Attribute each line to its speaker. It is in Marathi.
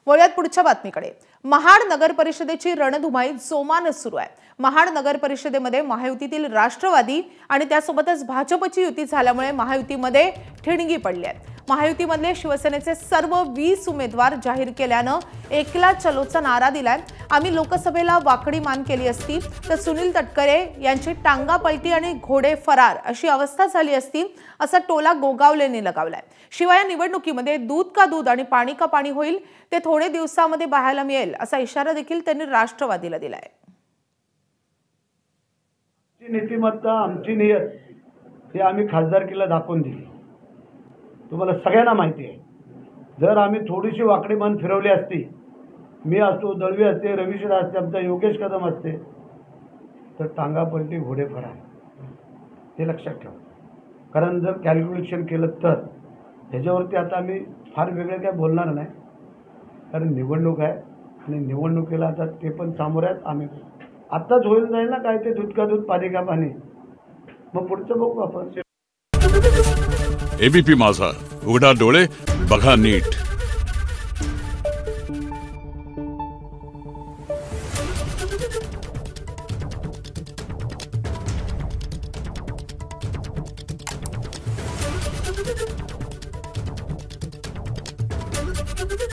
Speaker 1: वळूयात पुढच्या बातमीकडे। महाड नगर परिषदेची रणधुमाळी जोमाने सुरू आहे। महाड नगर परिषदेमध्ये महायुतीतील राष्ट्रवादी आणि त्यासोबतच भाजपची युती झाल्यामुळे महायुतीमध्ये ठिणगी पडली आहे। महायुतीमधले शिवसेनेचे सर्व 20 उमेदवार जाहीर केल्याने एकला चलोचा नारा दिलाय। आम्ही लोकसभेला वाकडी मान केली असती तर सुनील तटकरे यांची टांगा पलटी आणि घोडे फरार अशी अवस्था झाली असती, असा टोला गोगावलेने लगावलाय। शिवाय या निवडणुकीमध्ये दूध का दूध आणि पाणी का पाणी होईल ते थोडे दिवसांमध्ये पाहायला मिळेल असा इशारा देखील त्यांनी राष्ट्रवादीला दिलाय।
Speaker 2: नीतिमत्ता आमची नियत हे आम्ही खासदारकीला दाखवून दिली। तुम्हाला सगळ्यांना माहिती आहे, जर आम्ही थोडीशी वाकडी मान फिरवली असती, मी असतो, दळवी असते, रवीशर असते, आमचा योगेश कदम असते, तर टांगा पलटी घोडे फरार हे लक्षात ठेवा। कारण जर कॅल्क्युलेशन केलं तर ह्याच्यावरती आता आम्ही फार वेगळं काय बोलणार नाही, कारण निवडणूक आहे आणि निवडणुकीला आता ते पण सामोरे आहेत। आम्ही आत्ताच होईल जाईल ना काय ते दूध का दूध पाणी का पाणी, मग पुढचं बघू आपण।
Speaker 3: एबीपी माझा, उघडा डोळे बघा नीट।